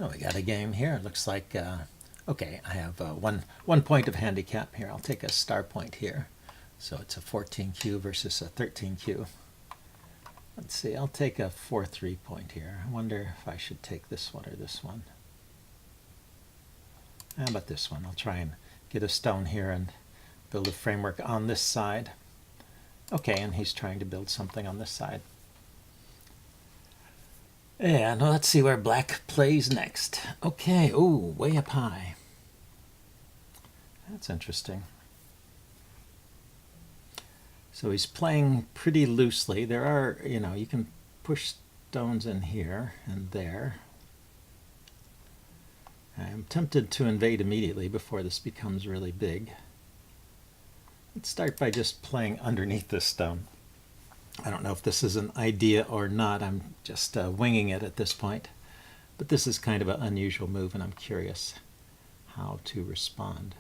Oh, we got a game here. It looks like, okay, I have one point of handicap here. I'll take a star point here. So it's a 14Q versus a 13Q. Let's see, I'll take a 4-3 point here. I wonder if I should take this one or this one. How about this one? I'll try and get a stone here and build a framework on this side. Okay, and he's trying to build something on this side. And let's see where black plays next. Okay, ooh, way up high. That's interesting. So he's playing pretty loosely. There are, you can push stones in here and there. I'm tempted to invade immediately before this becomes really big. Let's start by just playing underneath this stone. I don't know if this is an idea or not. I'm just winging it at this point. But this is kind of an unusual move, and I'm curious how to respond.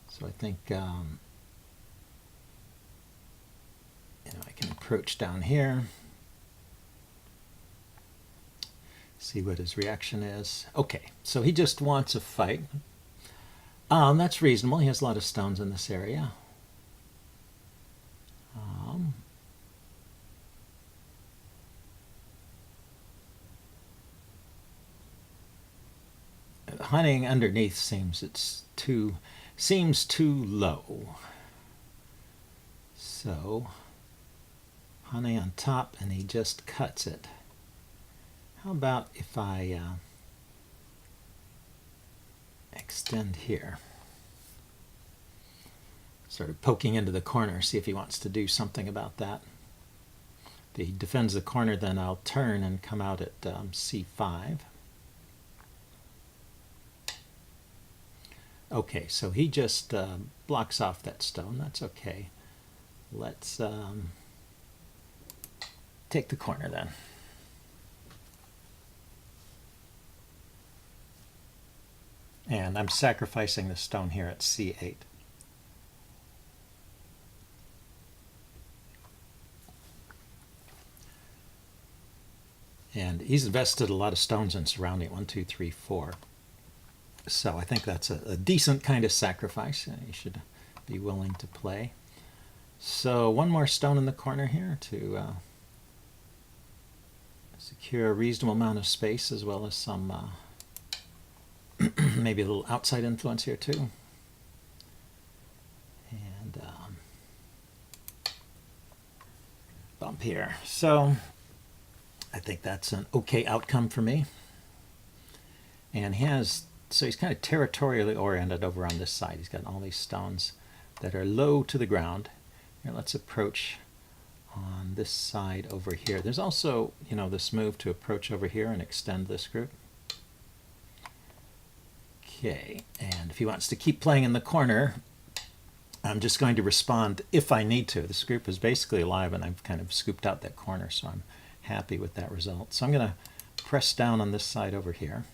So I think I can approach down here, see what his reaction is. Okay, so he just wants a fight. That's reasonable. He has a lot of stones in this area. Hunting underneath seems too low. So honey on top, and he just cuts it. How about if I extend here? Sort of poking into the corner, see if he wants to do something about that. If he defends the corner, then I'll turn and come out at C5. Okay, so he just blocks off that stone. That's okay. Let's take the corner then. And I'm sacrificing the stone here at C8. And he's invested a lot of stones in surrounding 1, 2, 3, 4. So I think that's a decent kind of sacrifice. You should be willing to play. So one more stone in the corner here to secure a reasonable amount of space, as well as some maybe a little outside influence here too. And bump here. So I think that's an okay outcome for me. And so he's kind of territorially oriented over on this side. He's got all these stones that are low to the ground. Here, let's approach on this side over here. There's also, this move to approach over here and extend this group. Okay, and if he wants to keep playing in the corner, I'm just going to respond if I need to. This group is basically alive, and I've kind of scooped out that corner, so I'm happy with that result. So I'm going to press down on this side over here.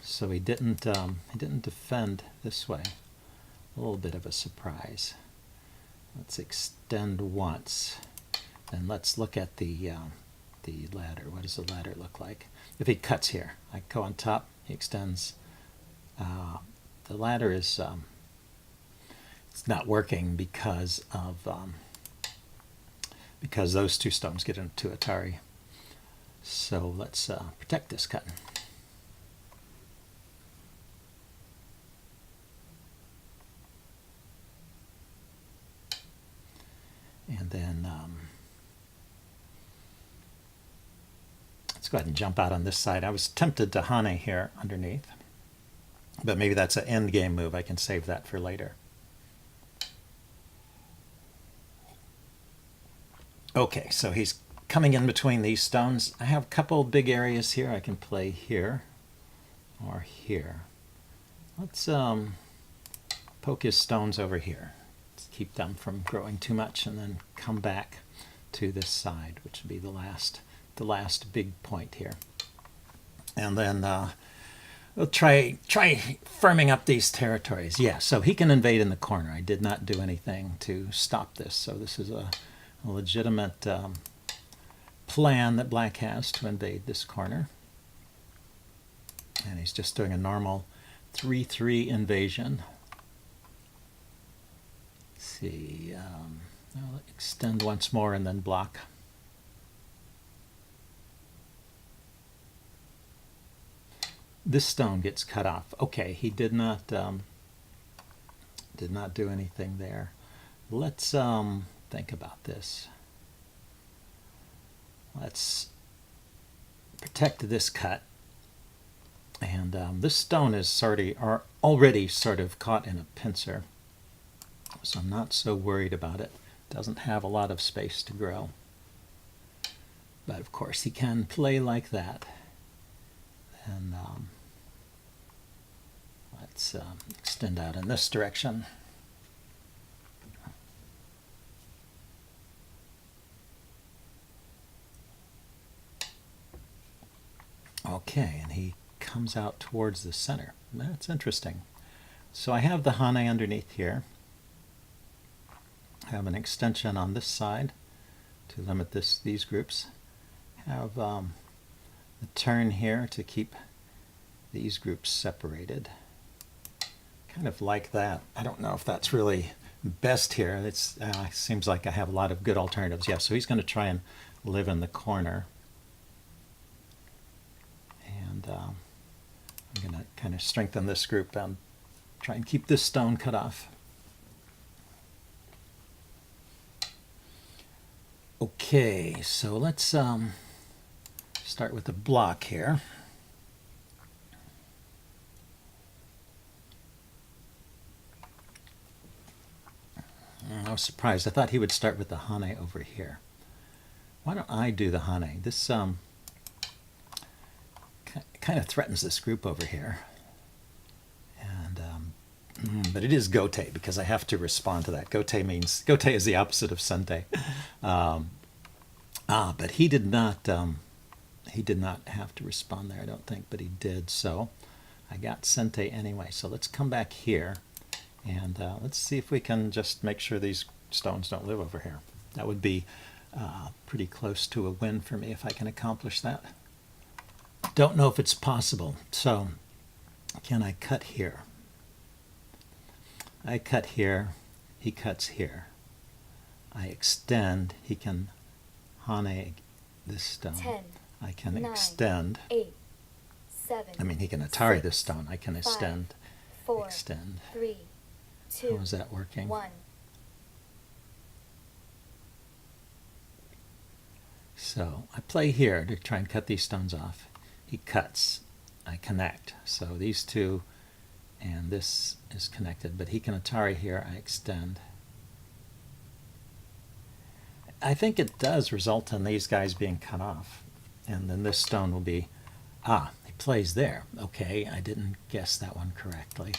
So he didn't defend this way. A little bit of a surprise. Let's extend once. Then let's look at the ladder. What does the ladder look like? If he cuts here, I go on top, he extends. The ladder is it's not working because of because those two stones get into Atari. So let's protect this cut. And then let's go ahead and jump out on this side. I was tempted to Hane here underneath, but maybe that's an end game move. I can save that for later. Okay, so he's coming in between these stones. I have a couple big areas here. I can play here or here. Let's poke his stones over here. Keep them from growing too much, and then come back to this side, which would be the last big point here. And then we'll try firming up these territories. Yeah, so he can invade in the corner. I did not do anything to stop this, so this is a legitimate plan that black has to invade this corner. And he's just doing a normal 3-3 invasion. Let's see, I'll extend once more and then block. This stone gets cut off. Okay, he did not do anything there. Let's think about this. Let's protect this cut. And this stone is already sort of caught in a pincer, so I'm not so worried about it. Doesn't have a lot of space to grow. But of course he can play like that. And let's extend out in this direction. Okay, and he comes out towards the center. That's interesting. So I have the Hane underneath here. I have an extension on this side to limit these groups. Have the turn here to keep these groups separated. Kind of like that. I don't know if that's really best here. It seems like I have a lot of good alternatives. Yeah, so he's going to try and live in the corner. And I'm going to kind of strengthen this group and try and keep this stone cut off. Okay, so let's start with the block here. I was surprised. I thought he would start with the Hane over here. Why don't I do the Hane? This kind of threatens this group over here. And but it is Gote because I have to respond to that. Gote is the opposite of Sente. But he did not have to respond there, I don't think, but he did. So I got Sente anyway. So let's come back here and let's see if we can just make sure these stones don't live over here. That would be pretty close to a win for me if I can accomplish that. Don't know if it's possible. So can I cut here? I cut here, he cuts here. I extend, he can Hane this stone. 10, I can 9, extend. 8, 7, I mean, he can Atari 6, this stone. I can 5, 4, extend. 3, 2, how is that working? 1. So I play here to try and cut these stones off. He cuts. I connect. So these two and this is connected, but he can Atari here. I extend. I think it does result in these guys being cut off. And then this stone will be, he plays there. Okay, I didn't guess that one correctly.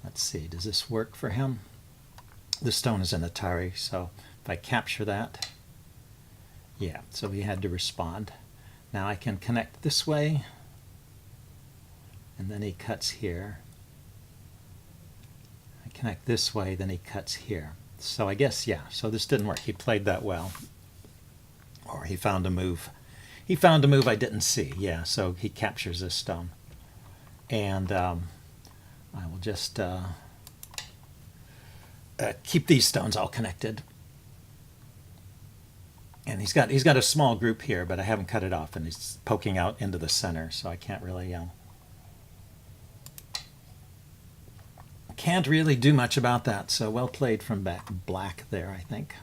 Let's see, does this work for him? This stone is an Atari, so if I capture that, yeah, so he had to respond. Now I can connect this way, and then he cuts here. I connect this way, then he cuts here. So I guess, yeah, so this didn't work. He played that well. Or he found a move. He found a move I didn't see, yeah, so he captures this stone. And I will just keep these stones all connected. And he's got a small group here, but I haven't cut it off, and he's poking out into the center, so I can't really do much about that. So well played from black there, I think.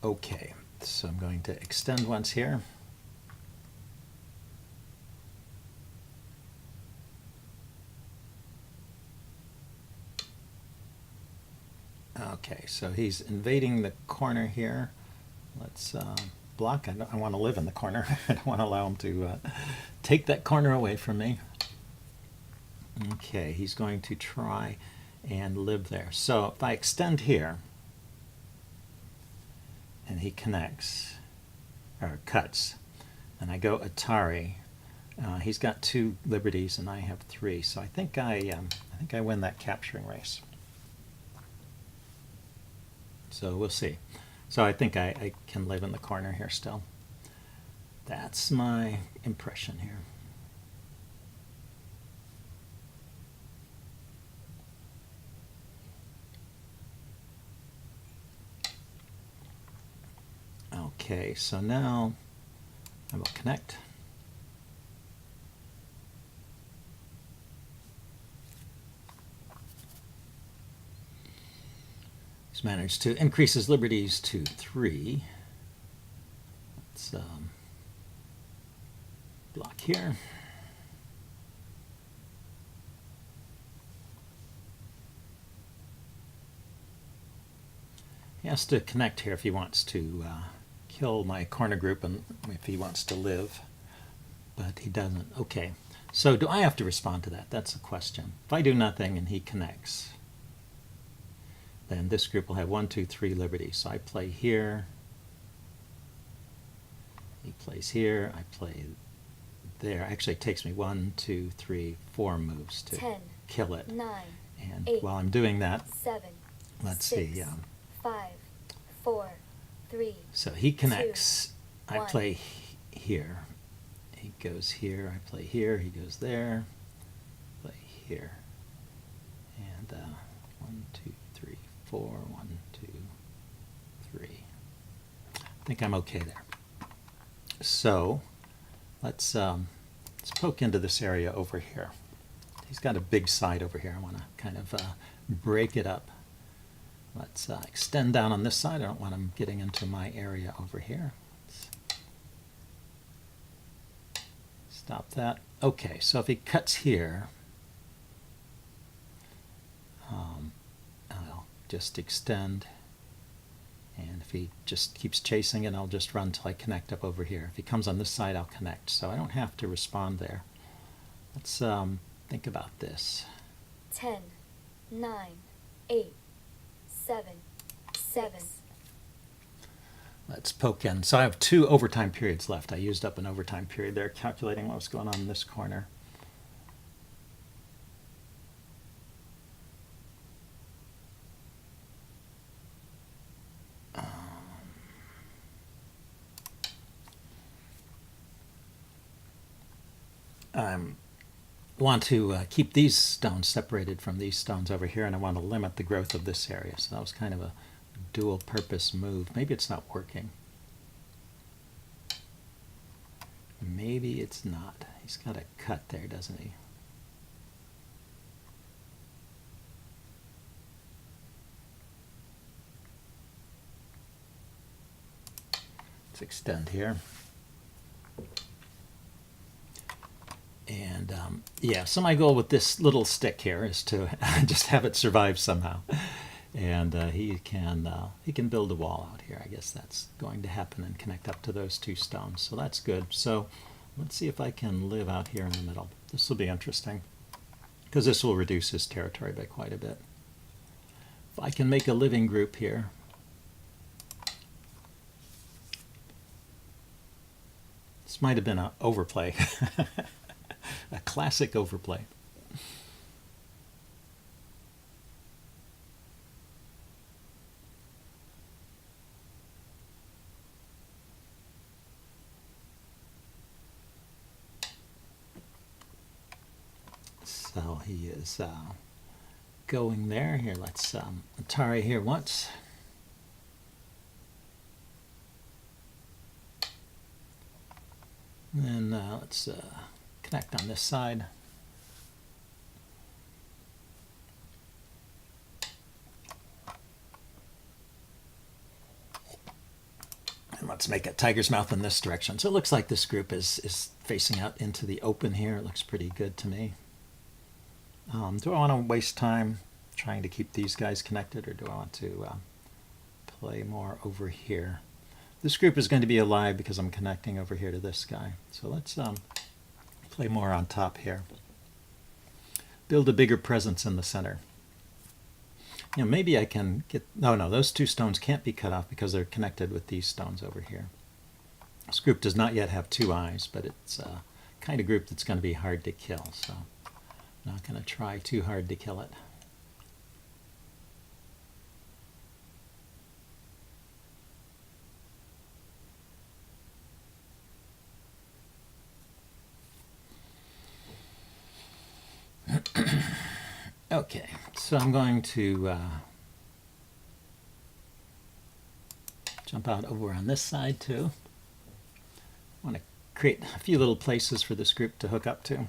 Okay, so I'm going to extend once here. Okay, so he's invading the corner here. Let's block. I want to live in the corner. I don't want to allow him to take that corner away from me. Okay, he's going to try and live there. So if I extend here, and he connects, or cuts, and I go Atari, he's got 2 liberties and I have 3. So I think I win that capturing race. So we'll see. So I think I can live in the corner here still. That's my impression here. Okay, so now I will connect. He's managed to increase his liberties to 3. Let's block here. He has to connect here if he wants to kill my corner group and if he wants to live, but he doesn't. Okay, so do I have to respond to that? That's the question. If I do nothing and he connects, then this group will have 1, 2, 3 liberties. So I play here, he plays here, I play there. Actually, it takes me 1, 2, 3, 4 moves to 10, kill it. 9, And 8, while I'm doing that, 7, let's 6, see. 5, 4, 3. So he connects. 2, I 1. play here. He goes here. I play here. He goes there. Play here. And 1, 2, 3, 4. 1, 2, 3. I think I'm okay there. So let's poke into this area over here. He's got a big side over here. I want to kind of break it up. Let's extend down on this side. I don't want him getting into my area over here. Let's stop that. Okay, so if he cuts here, I'll just extend. And if he just keeps chasing it, I'll just run till I connect up over here. If he comes on this side, I'll connect. So I don't have to respond there. Let's think about this. 10, 9, 8, 7, 7. Let's poke in. So I have 2 overtime periods left. I used up an overtime period there, calculating what was going on in this corner. I want to keep these stones separated from these stones over here, and I want to limit the growth of this area. So that was kind of a dual purpose move. Maybe it's not working. Maybe it's not. He's got a cut there, doesn't he? Let's extend here. And yeah, so my goal with this little stick here is to just have it survive somehow. And he can build a wall out here. I guess that's going to happen and connect up to those 2 stones. So that's good. So let's see if I can live out here in the middle. This will be interesting because this will reduce his territory by quite a bit. If I can make a living group here. This might have been an overplay. A classic overplay. So he is going there. Here, let's Atari here once. And then let's connect on this side. And let's make a tiger's mouth in this direction. So it looks like this group is facing out into the open here. It looks pretty good to me. Do I want to waste time trying to keep these guys connected, or do I want to play more over here? This group is going to be alive because I'm connecting over here to this guy. So let's play more on top here. Build a bigger presence in the center. You know, maybe I can get... No, those 2 stones can't be cut off because they're connected with these stones over here. This group does not yet have 2 eyes, but it's a kind of group that's going to be hard to kill. So I'm not going to try too hard to kill it. Okay, so I'm going to jump out over on this side too. I want to create a few little places for this group to hook up to,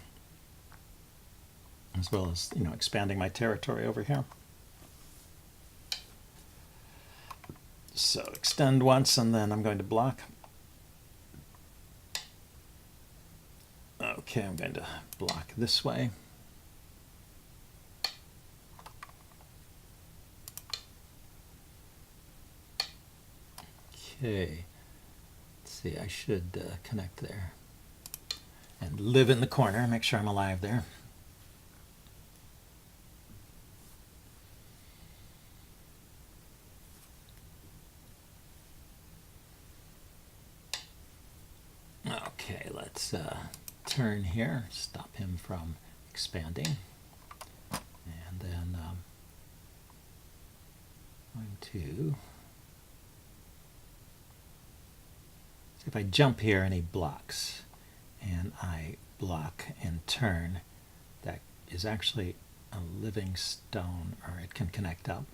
as well as, expanding my territory over here. So extend once, and then I'm going to block. Okay, I'm going to block this way. Okay, let's see, I should connect there and live in the corner, make sure I'm alive there. Okay, let's turn here, stop him from expanding, and then going to see if I jump here and he blocks, and I block and turn. That is actually a living stone, or it can connect up.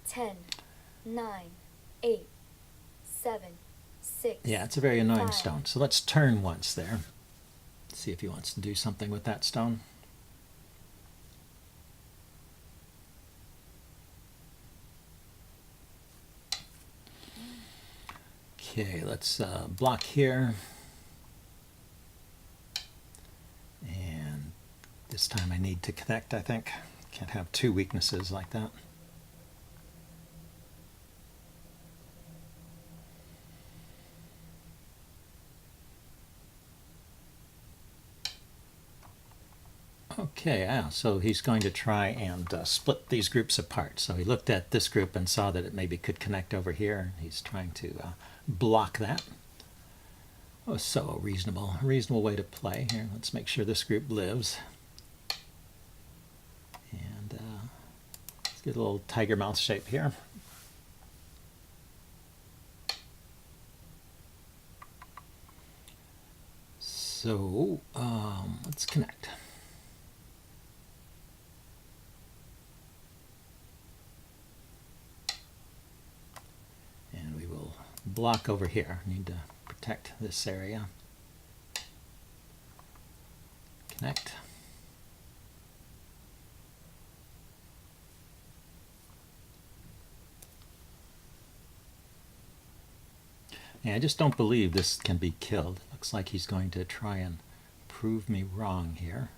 10, 9, 8, 7, 6. Yeah, it's a very annoying 5. stone. So let's turn once there. See if he wants to do something with that stone. Okay, let's block here. And this time I need to connect, I think. Can't have two weaknesses like that. Okay, yeah, so he's going to try and split these groups apart. So he looked at this group and saw that it maybe could connect over here. He's trying to block that. Oh, so a reasonable way to play here. Let's make sure this group lives. And let's get a little tiger mouth shape here. So let's connect. And we will block over here. Need to protect this area. Connect. Yeah, I just don't believe this can be killed. Looks like he's going to try and prove me wrong here.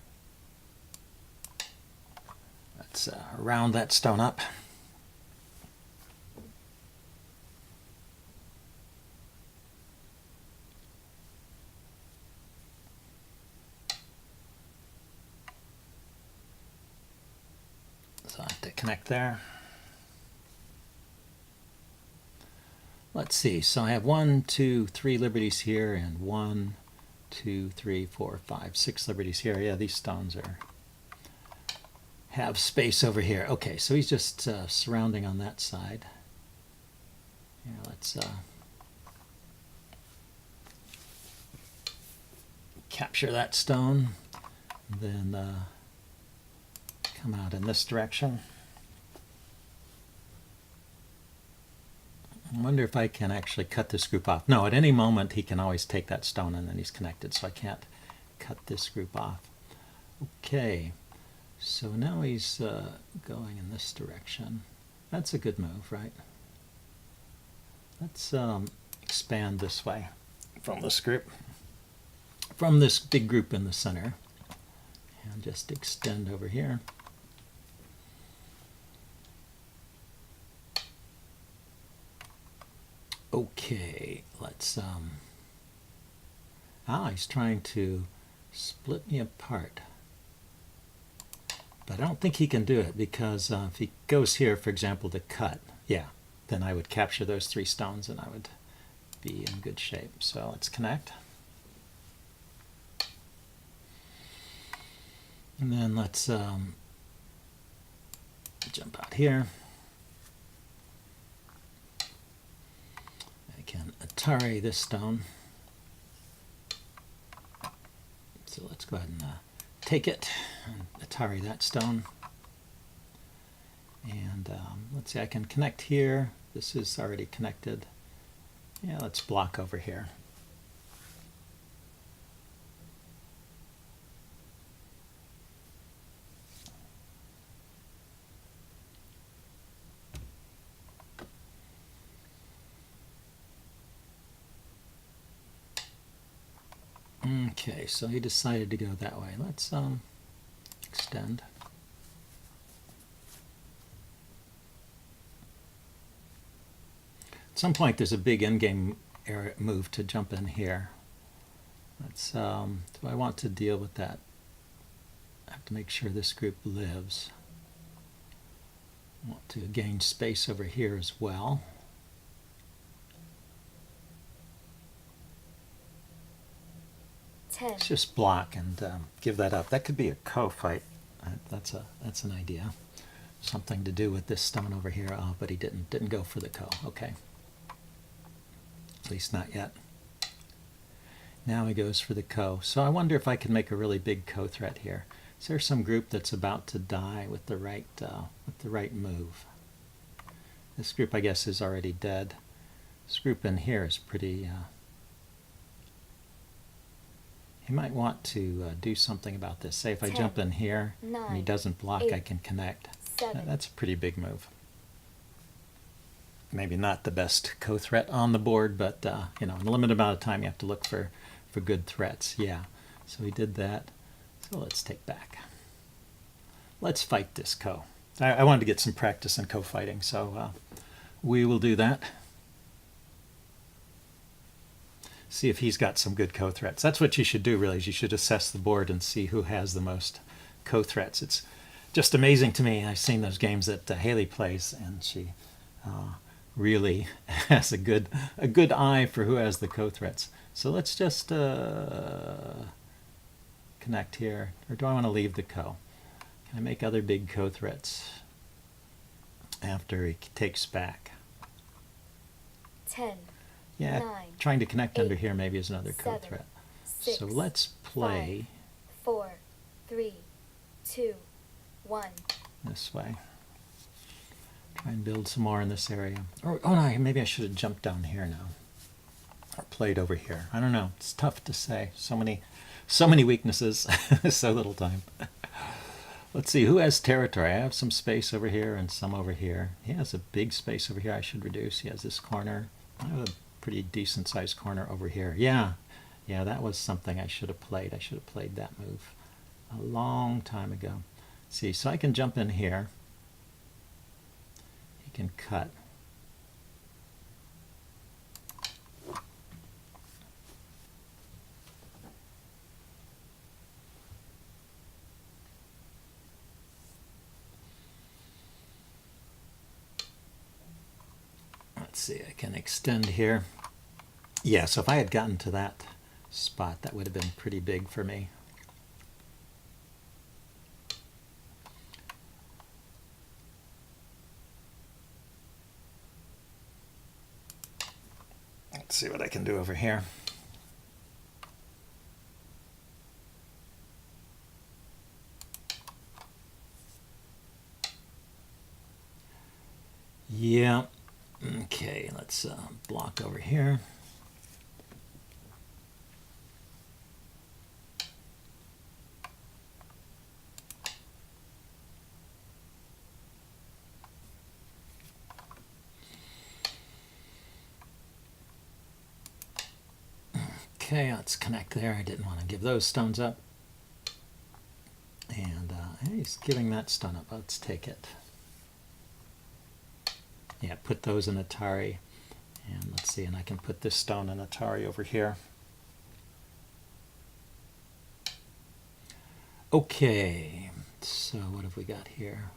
Let's round that stone up. So I have to connect there. Let's see, so I have 1, 2, 3 liberties here, and 1, 2, 3, 4, 5, 6 liberties here. Yeah, these stones have space over here. Okay, so he's just surrounding on that side. Here, let's capture that stone, and then come out in this direction. I wonder if I can actually cut this group off. No, at any moment he can always take that stone and then he's connected, so I can't cut this group off. Okay, so now he's going in this direction. That's a good move, right? Let's expand this way from this group, from this big group in the center, and just extend over here. Okay, let's he's trying to split me apart, but I don't think he can do it, because if he goes here, for example, to cut, yeah, then I would capture those 3 stones and I would be in good shape. So let's connect, and then let's jump out here. Can Atari this stone. So let's go ahead and take it and Atari that stone. And let's see, I can connect here. This is already connected. Yeah, let's block over here. Okay, so he decided to go that way. Let's extend. At some point, there's a big endgame move to jump in here. Let's. Do I want to deal with that? I have to make sure this group lives. I want to gain space over here as well. Let's just block and give that up. That could be a co-fight. That's an idea. Something to do with this stone over here. Oh, but he didn't go for the co. Okay. At least not yet. Now he goes for the co. So I wonder if I can make a really big co-threat here. Is there some group that's about to die with the right move? This group, I guess, is already dead. This group in here is pretty. He might want to do something about this. Say if I jump in here and he doesn't block, I can connect. That's a pretty big move. Maybe not the best co-threat on the board, but in a limited amount of time, you have to look for good threats. Yeah, so he did that. So let's take back. Let's fight this co. I wanted to get some practice in co-fighting, so we will do that. See if he's got some good co-threats. That's what you should do, really, is you should assess the board and see who has the most co-threats. It's just amazing to me. I've seen those games that Haley plays, and she really has a good eye for who has the co-threats. So let's just connect here. Or do I want to leave the co? Can I make other big co-threats after he takes back? 10. Yeah, 9, trying to connect 8, under here maybe is another 7, co-threat. 6, So let's play 5, 4, 3, 2, 1. this way. Try and build some more in this area. Or, oh no, maybe I should have jumped down here now. Or played over here. I don't know. It's tough to say. So many weaknesses, so little time. Let's see, who has territory? I have some space over here and some over here. He has a big space over here I should reduce. He has this corner. I have a pretty decent sized corner over here. Yeah, that was something I should have played. I should have played that move a long time ago. See, so I can jump in here. He can cut. Let's see, I can extend here. Yeah, so if I had gotten to that spot, that would have been pretty big for me. Let's see what I can do over here. Yeah. Okay, let's block over here. Okay, let's connect there. I didn't want to give those stones up. And he's giving that stone up. Let's take it. Yeah, put those in Atari. And let's see, and I can put this stone in Atari over here. Okay, so what have we got here?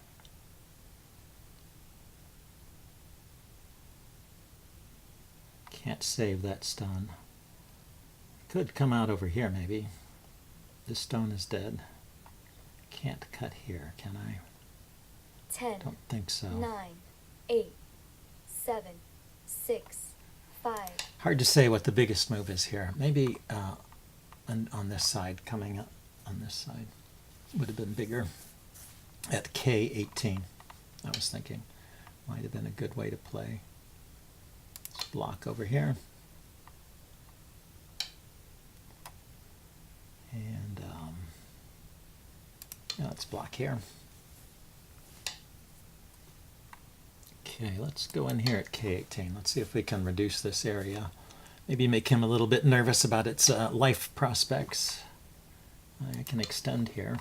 Can't save that stone. Could come out over here maybe. This stone is dead. Can't cut here, can I? 10. Don't think so. 9, 8, 7, 6, 5. Hard to say what the biggest move is here. Maybe on this side, coming up on this side, would have been bigger at K18. I was thinking might have been a good way to play. Let's block over here. And yeah, let's block here. Okay, let's go in here at K18. Let's see if we can reduce this area. Maybe make him a little bit nervous about its life prospects. I can extend here.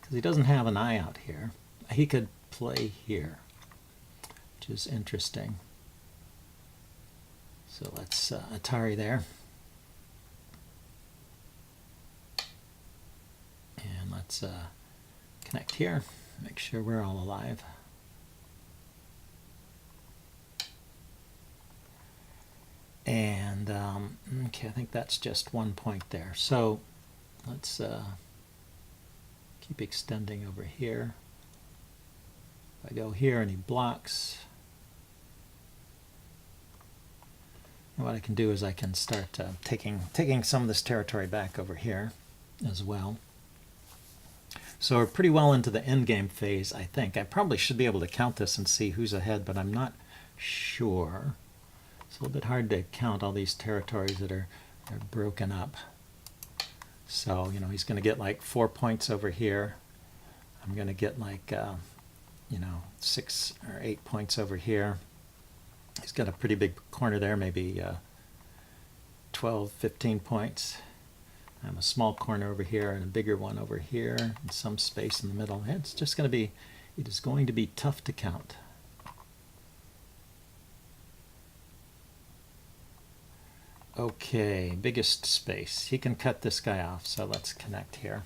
Because he doesn't have an eye out here. He could play here, which is interesting. So let's Atari there. And let's connect here, make sure we're all alive. And okay, I think that's just 1 point there. So let's keep extending over here. If I go here and he blocks, and what I can do is I can start taking some of this territory back over here as well. So we're pretty well into the end game phase, I think. I probably should be able to count this and see who's ahead, but I'm not sure. It's a little bit hard to count all these territories that are broken up. So, you know, he's going to get like 4 points over here. I'm going to get like, you know, 6 or 8 points over here. He's got a pretty big corner there, maybe 12, 15 points. I have a small corner over here and a bigger one over here, and some space in the middle. It's just going to be, it is going to be tough to count. Okay, biggest space. He can cut this guy off, so let's connect here.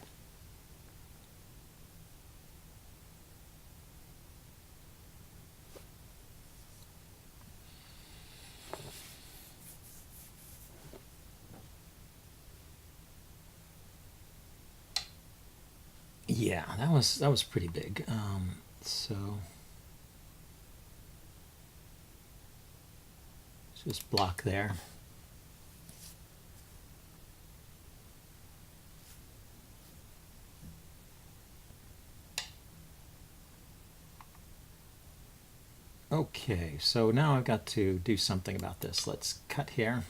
Yeah, that was pretty big. So let's just block there. Okay, so now I've got to do something about this. Let's cut here.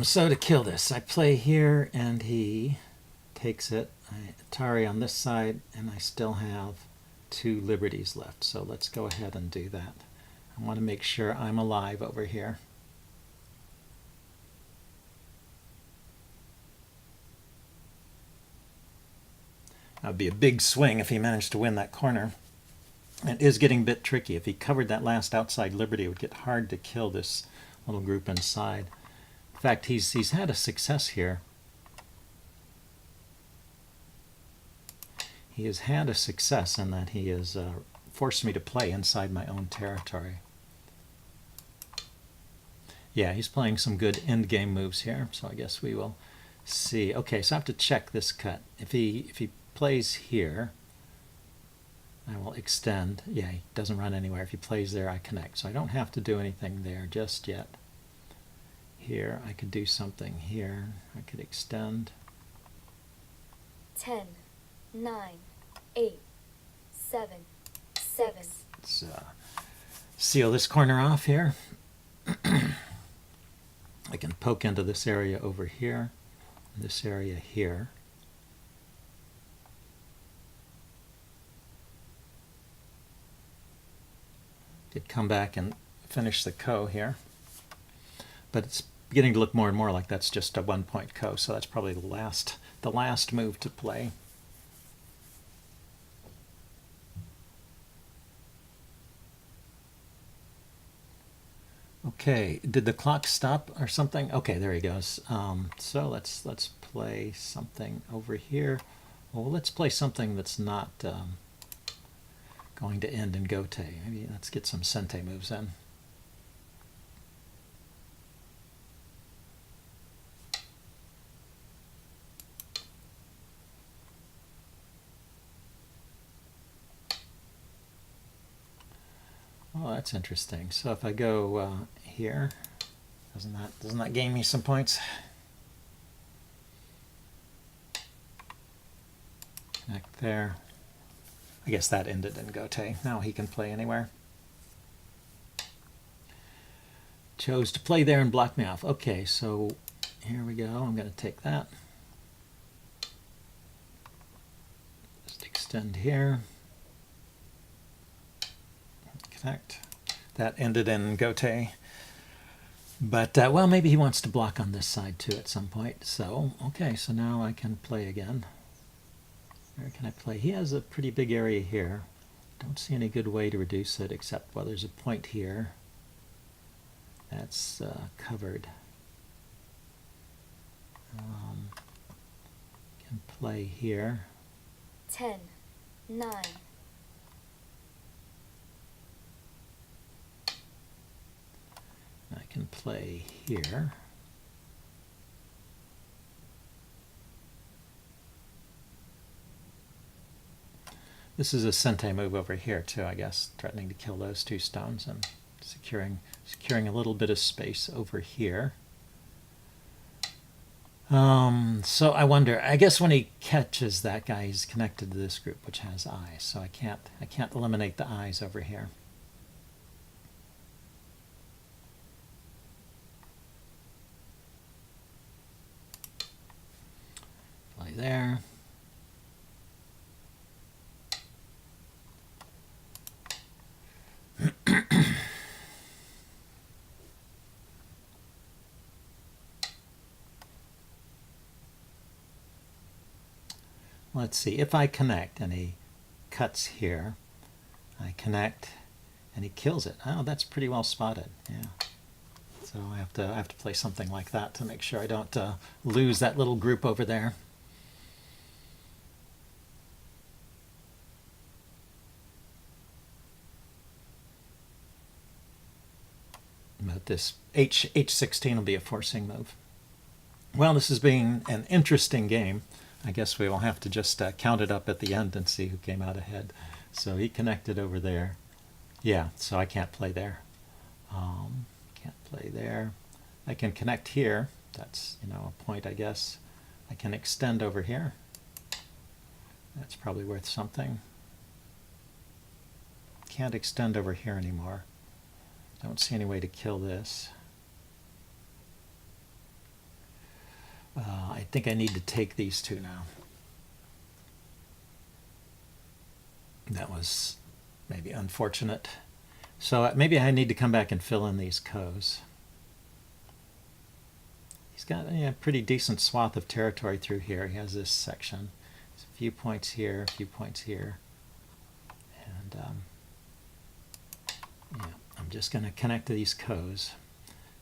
So to kill this, I play here and he takes it. I Atari on this side and I still have 2 liberties left. So let's go ahead and do that. I want to make sure I'm alive over here. That would be a big swing if he managed to win that corner. It is getting a bit tricky. If he covered that last outside liberty, it would get hard to kill this little group inside. In fact, he's had a success here. He has had a success in that he has forced me to play inside my own territory. Yeah, he's playing some good end-game moves here, so I guess we will see. Okay, so I have to check this cut. If he plays here, I will extend. Yeah, he doesn't run anywhere. If he plays there, I connect. So I don't have to do anything there just yet. Here, I could do something here. I could extend. 10, 9, 8, 7, 6. Let's seal this corner off here. I can poke into this area over here, this area here. Could come back and finish the ko here. But it's beginning to look more and more like that's just a 1 point ko, so that's probably the last move to play. Okay, did the clock stop or something? Okay, there he goes. So let's play something over here. Well, let's play something that's not going to end in gote. Maybe let's get some sente moves in. Oh, that's interesting. So if I go here, doesn't that gain me some points? Connect there. I guess that ended in Gote. Now he can play anywhere. Chose to play there and block me off. Okay, so here we go. I'm going to take that. Just extend here. Connect. That ended in Gote. But, well, maybe he wants to block on this side too at some point. So, okay, so now I can play again. Where can I play? He has a pretty big area here. Don't see any good way to reduce it except, well, there's a point here. That's covered. Can play here. 10, 9. I can play here. This is a Sente move over here too, I guess, threatening to kill those two stones and securing a little bit of space over here. So I wonder, I guess when he catches that guy, he's connected to this group which has eyes, so I can't eliminate the eyes over here. Play there. Let's see, if I connect and he cuts here, I connect and he kills it. Oh, that's pretty well spotted, yeah. So I have to play something like that to make sure I don't lose that little group over there. But this H16 will be a forcing move. Well, this has been an interesting game. I guess we will have to just count it up at the end and see who came out ahead. So he connected over there. Yeah, so I can't play there. Can't play there. I can connect here. That's, you know, a point, I guess. I can extend over here. That's probably worth something. Can't extend over here anymore. Don't see any way to kill this. I think I need to take these two now. That was maybe unfortunate. So maybe I need to come back and fill in these co's. He's got a pretty decent swath of territory through here. He has this section. There's a few points here, a few points here. And yeah, I'm just going to connect to these co's.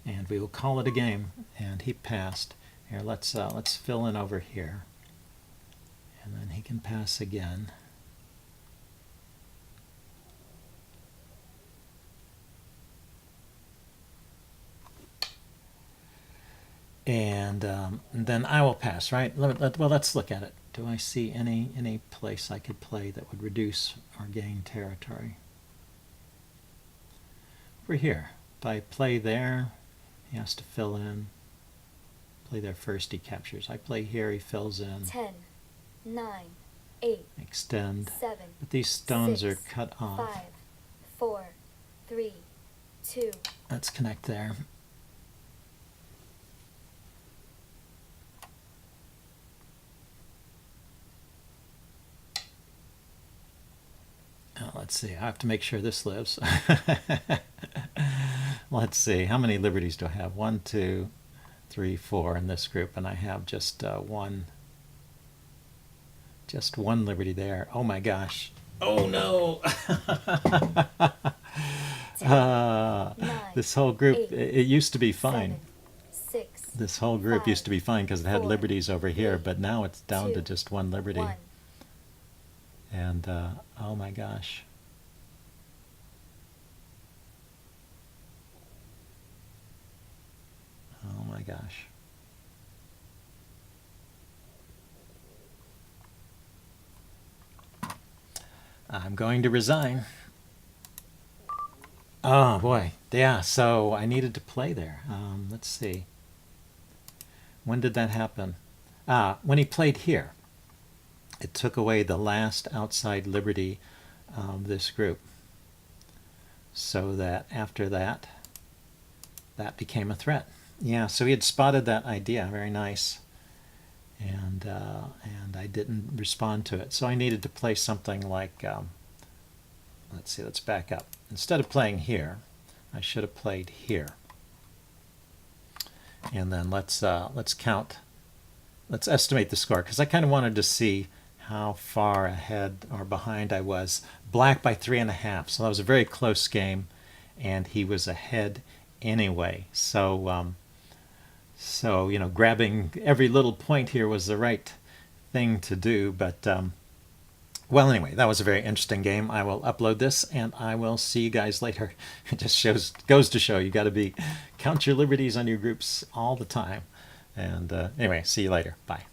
And we will call it a game. And he passed. Here, let's fill in over here, and then he can pass again. And then I will pass, right? Well, let's look at it. Do I see any place I could play that would reduce or gain territory? Over here. If I play there, he has to fill in. Play there first, he captures. I play here, he fills in. 10, 9, 8. Extend. 7. But these stones 6, are cut off. 5, 4, 3, 2. Let's connect there. Let's see, I have to make sure this lives. Let's see, how many liberties do I have? 1, 2, 3, 4 in this group, and I have just one liberty there. Oh my gosh. Oh no. 10, 9, this whole group, 8, it used to be fine. 7, 6. This whole group 5, used to be fine because it had 4, liberties over here, 3, but now it's down 2, to just one liberty. 1. And oh my gosh. Oh my gosh. I'm going to resign. Oh boy, yeah. So I needed to play there. Let's see. When did that happen? When he played here, it took away the last outside liberty of this group. So that after that, that became a threat. Yeah. So he had spotted that idea. Very nice. And I didn't respond to it. So I needed to play something like. Let's see. Let's back up. Instead of playing here, I should have played here. And then let's count. Let's estimate the score because I kind of wanted to see how far ahead or behind I was. Black by 3.5. So that was a very close game, and he was ahead anyway. So so you know, grabbing every little point here was the right thing to do. But well, anyway, that was a very interesting game. I will upload this, and I will see you guys later. It just goes to show you got to count your liberties on your groups all the time. And anyway, see you later. Bye.